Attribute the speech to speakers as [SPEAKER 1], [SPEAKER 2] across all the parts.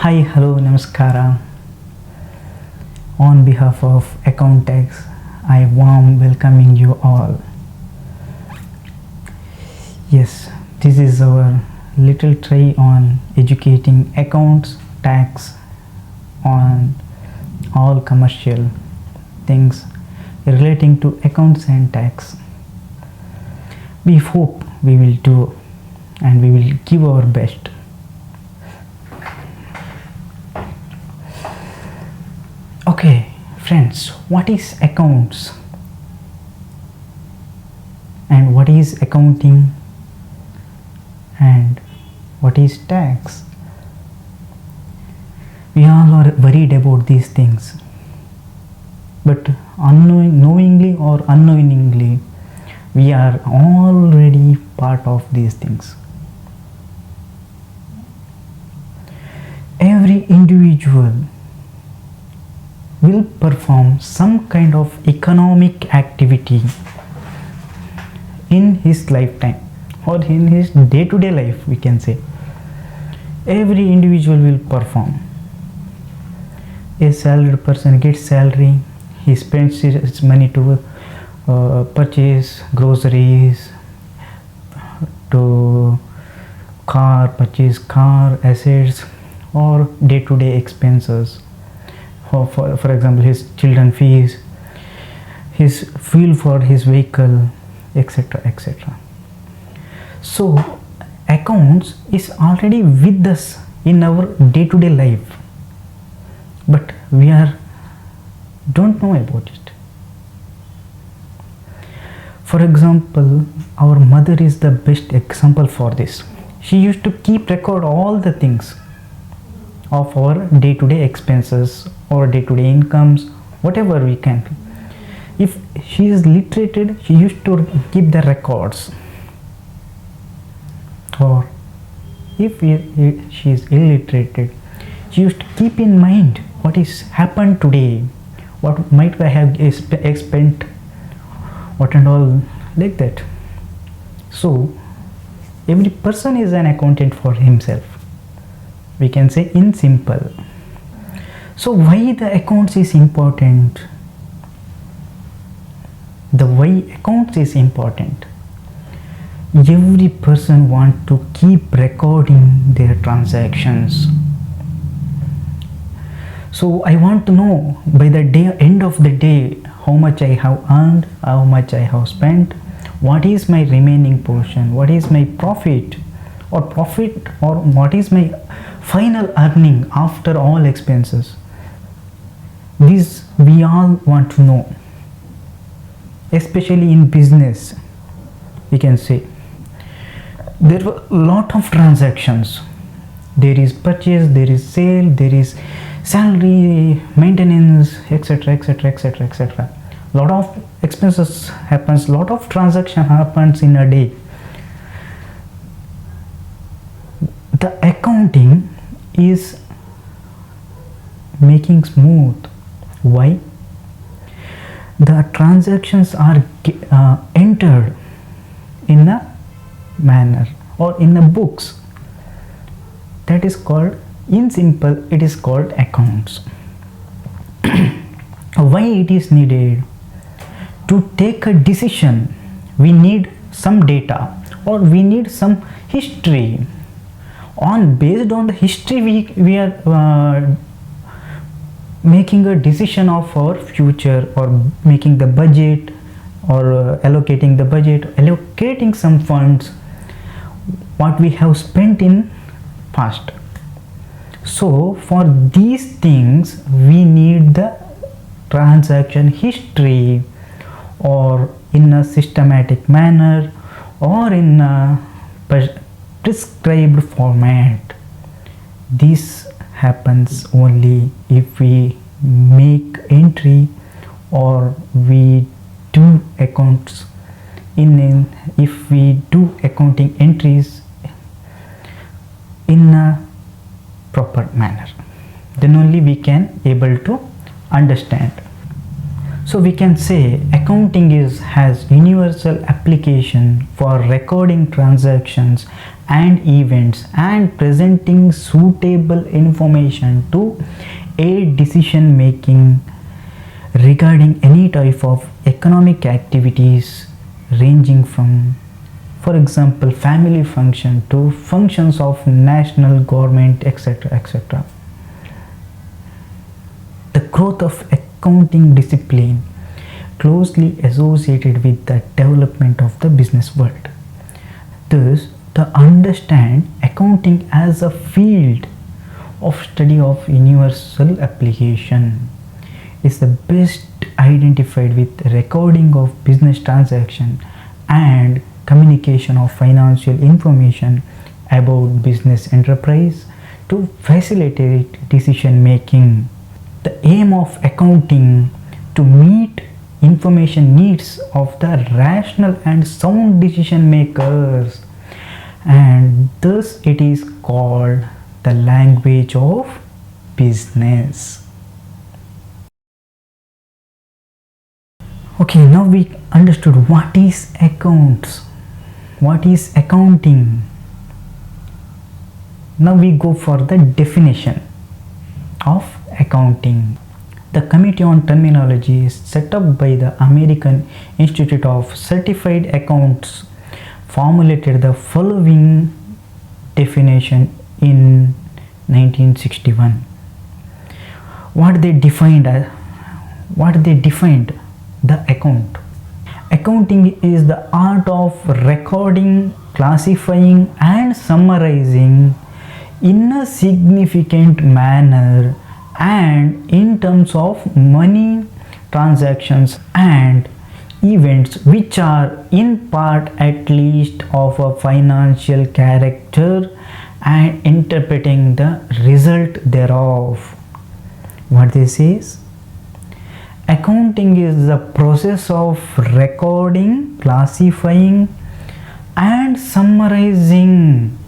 [SPEAKER 1] Hi, hello, namaskara. On behalf of Accountex, I warm welcoming you all. Yes, this is our little try on educating accounts, tax, on all commercial things relating to accounts and tax. We hope we will do and we will give our best. Okay, friends, what is accounts and what is accounting and what is tax? We all are worried about these things, but knowingly or unknowingly, we are already part of these things. Every individual will perform some kind of economic activity in his lifetime or in his day-to-day life, we can say. Every individual will perform. A salaried person gets salary, he spends his money to purchase groceries, to purchase car assets or day-to-day expenses. For example, his children fees, his fuel for his vehicle, etc. etc. So accounts is already with us in our day-to-day life, but we don't know about it. For example, our mother is the best example for this. She used to keep record all the things of our day-to-day expenses or day-to-day incomes, whatever we can. If she is literated, she used to keep the records, or if she is illiterated, she used to keep in mind what is happened today, what might I have spent, what and all, like that. So every person is an accountant for himself, we can say in simple. So why the accounts is important? The why accounts is important. Every person want to keep recording their transactions. So I want to know by the end of the day how much I have earned, how much I have spent, what is my remaining portion, what is my profit, or what is my final earning after all expenses. This we all want to know, especially in business. We can say there were a lot of transactions. There is purchase, there is sale, there is salary, maintenance, etc. etc. etc. etc. Lot of expenses happens, lot of transaction happens in a day. The accounting is making smooth. Why? The transactions are entered in a manner or in the books. That is called, in simple, it is called accounts. Why it is needed? To take a decision, we need some data or we need some history. Based on the history, we are making a decision of our future, or making the budget, or allocating the budget, allocating some funds what we have spent in past. So for these things we need the transaction history, or in a systematic manner, or in a prescribed format. This happens only if we make entry or we do accounts if we do accounting entries in a proper manner. Then only we can able to understand. So we can say accounting has universal application for recording transactions and events and presenting suitable information to aid decision making regarding any type of economic activities ranging from, for example, family function to functions of national government, etc., etc. The growth of accounting discipline closely associated with the development of the business world. Thus, to understand accounting as a field of study of universal application is the best identified with recording of business transaction and communication of financial information about business enterprise to facilitate decision making. The aim of accounting to meet information needs of the rational and sound decision makers, and thus it is called the language of business. Okay, now we understood what is accounts, what is accounting. Now we go for the definition of accounting. The Committee on Terminology is set up by the American Institute of Certified Accountants formulated the following definition in 1961. What they defined the account. Accounting is the art of recording, classifying and summarizing in a significant manner and in terms of money transactions and events which are in part at least of a financial character and interpreting the result thereof. What this is? Accounting is the process of recording, classifying and summarizing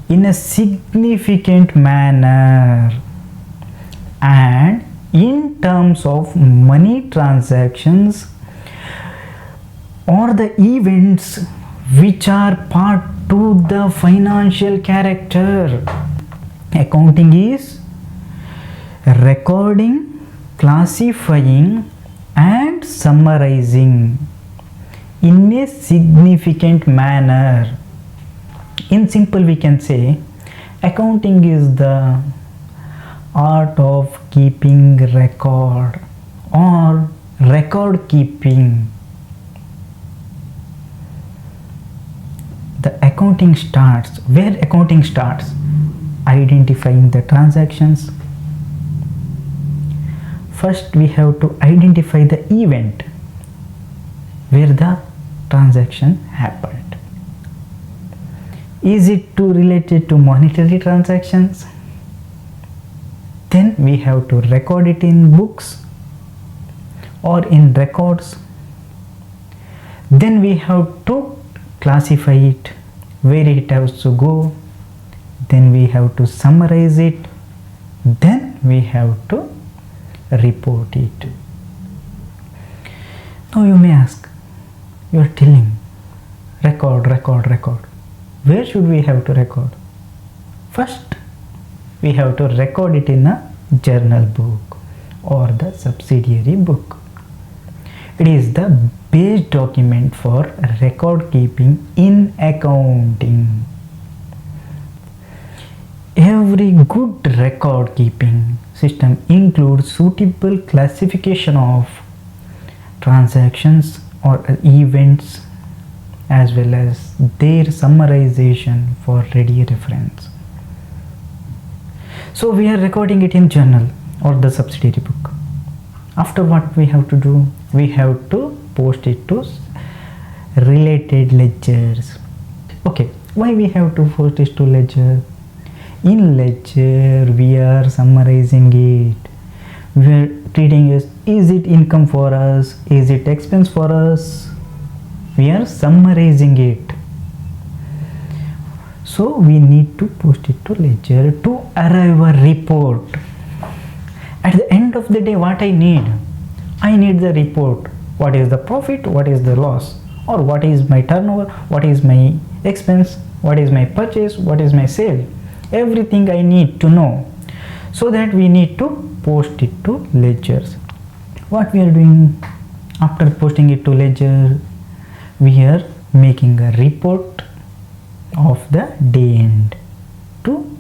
[SPEAKER 1] in a significant manner and in terms of money transactions or the events which are part to the financial character. Accounting is recording, classifying and summarizing in a significant manner. In simple we can say accounting is the art of keeping record or record keeping. The accounting starts, where accounting starts? Identifying the transactions. First we have to identify the event where the transaction happened. Is it related to monetary transactions? Then we have to record it in books or in records. Then we have to classify it, where it has to go. Then we have to summarize it. Then we have to report it. Now you may ask, you are telling record. Where should we have to record? First we have to record it in a journal book or the subsidiary book. It is the base document for record keeping in accounting. Every good record keeping system includes suitable classification of transactions or events as well as their summarization for ready reference. So we are recording it in journal or the subsidiary book. After what we have to do? We have to post it to related ledgers. Okay, why we have to post it to ledger? In ledger we are summarizing it. We are treating it, is it income for us? Is it expense for us? We are summarizing it. So we need to post it to ledger to arrive a report. At the end of the day, what I need? I need the report. What is the profit? What is the loss? Or what is my turnover? What is my expense? what is my purchase, what is my sale, everything I need to know. So that we need to post it to ledgers. What we are doing after posting it to ledger, we are making a report of the day end to,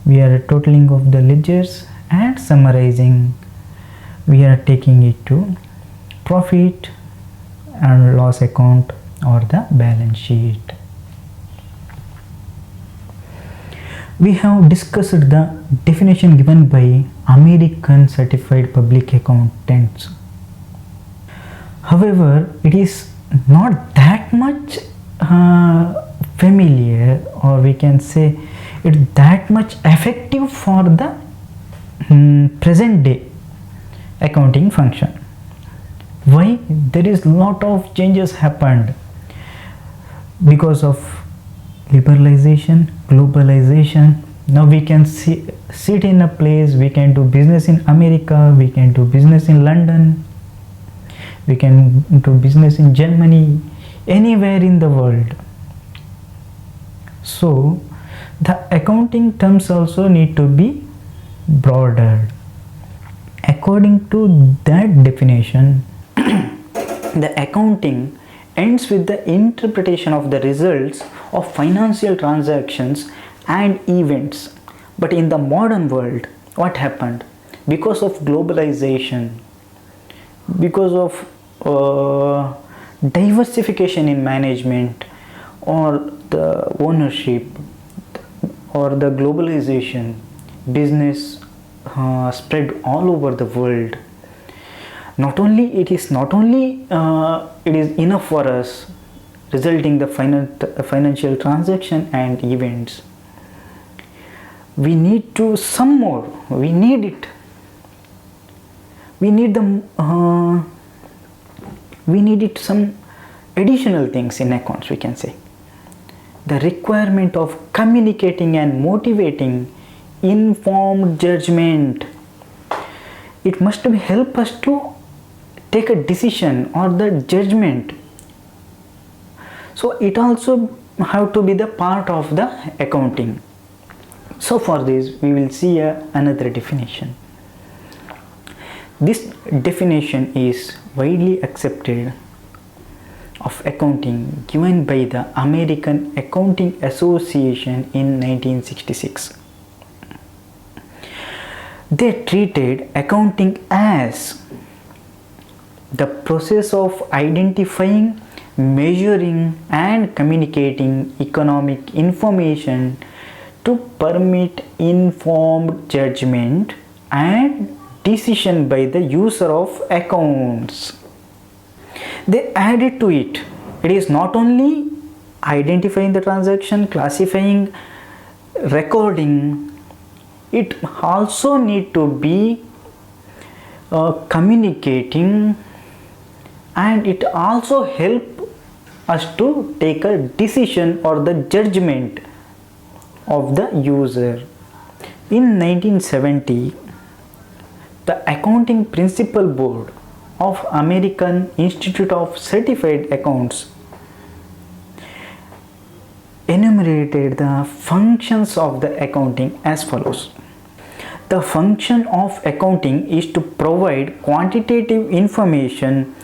[SPEAKER 1] we are totaling of the ledgers and summarizing, we are taking it to profit and loss account or the balance sheet. We have discussed the definition given by American Certified Public Accountants. However, it is not that much familiar, or we can say it's that much effective for the present day accounting function. Why? There is lot of changes happened because of liberalization, globalization. Now we can sit in a place, we can do business in America, we can do business in London, we can do business in Germany, anywhere in the world. So the accounting terms also need to be broader. According to that definition, the accounting ends with the interpretation of the results of financial transactions and events. But in the modern world, what happened? Because of globalization, because of diversification in management or the ownership or the globalization, business spread all over the world. It is enough for us, resulting the financial transaction and events. We need to some more. We need it. We need some additional things in accounts, we can say. The requirement of communicating and motivating informed judgment. It must help us to take a decision or the judgment. So it also have to be the part of the accounting. So for this we will see another definition. This definition is widely accepted of accounting given by the American Accounting Association in 1966. They treated accounting as the process of identifying, measuring and communicating economic information to permit informed judgment and decision by the user of accounts. They added to it. It is not only identifying the transaction, classifying, recording, it also need to be communicating, and it also help us to take a decision or the judgment of the user. In 1970, the Accounting Principle Board of American Institute of Certified Accounts enumerated the functions of the accounting as follows. The function of accounting is to provide quantitative information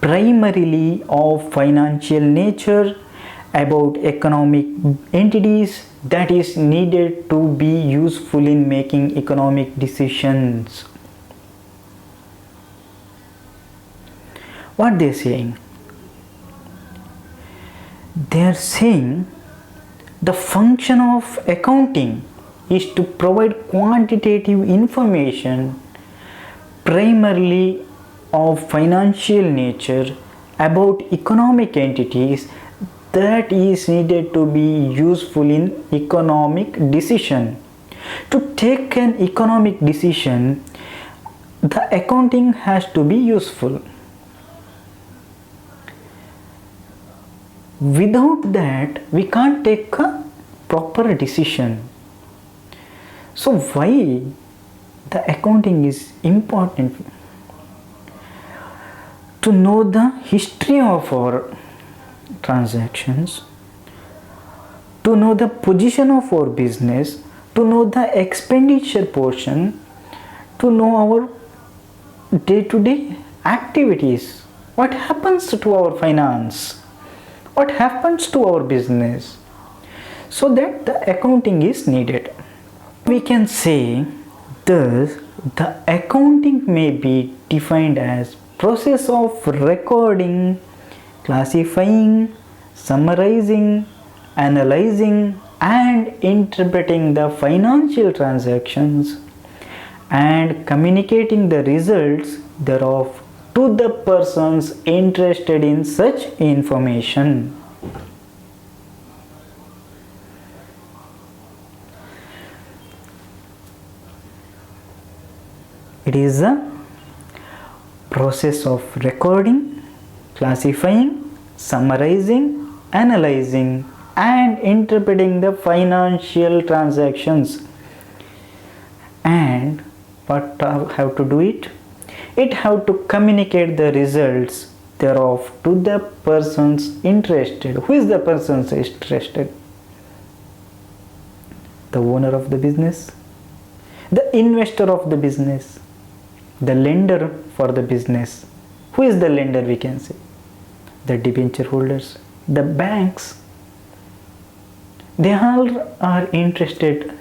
[SPEAKER 1] primarily of financial nature about economic entities that is needed to be useful in making economic decisions. What they are saying? They are saying the function of accounting is to provide quantitative information primarily of financial nature about economic entities that is needed to be useful in economic decision. To take an economic decision, the accounting has to be useful. Without that, we can't take a proper decision. So why the accounting is important? To know the history of our transactions, to know the position of our business, to know the expenditure portion, to know our day-to-day activities. What happens to our finance? What happens to our business? So that the accounting is needed. We can say thus the accounting may be defined as process of recording, classifying, summarizing, analyzing and interpreting the financial transactions and communicating the results thereof to the persons interested in such information. It is a process of recording, classifying, summarizing, analyzing and interpreting the financial transactions. And what have to do it? It have to communicate the results thereof to the persons interested. Who is the persons interested? The owner of the business, the investor of the business, the lender for the business. Who is the lender, we can say? The debenture holders, the banks. They all are interested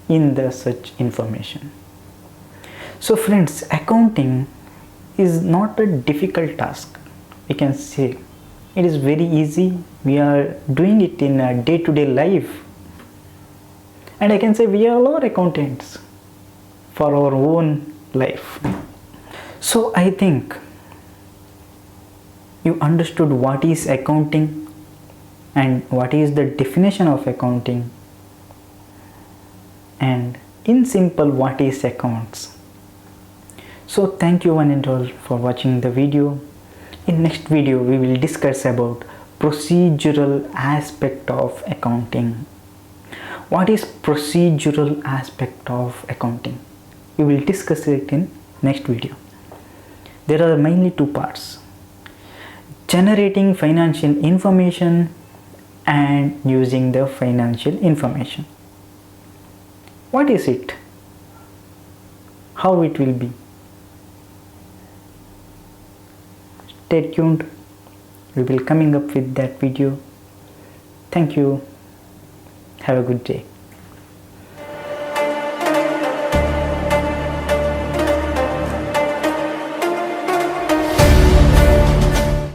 [SPEAKER 1] in the such information. So friends, accounting is not a difficult task. We can say it is very easy. We are doing it in a day-to-day life. And I can say we are all accountants for our own life. So I think you understood what is accounting and what is the definition of accounting, and in simple what is accounts. So thank you one and all for watching the video. In next video we will discuss about procedural aspect of accounting. What is procedural aspect of accounting? We will discuss it in next video. There are mainly two parts: generating financial information and using the financial information. What is it? How it will be? Stay tuned. We will coming up with that video. Thank you. Have a good day.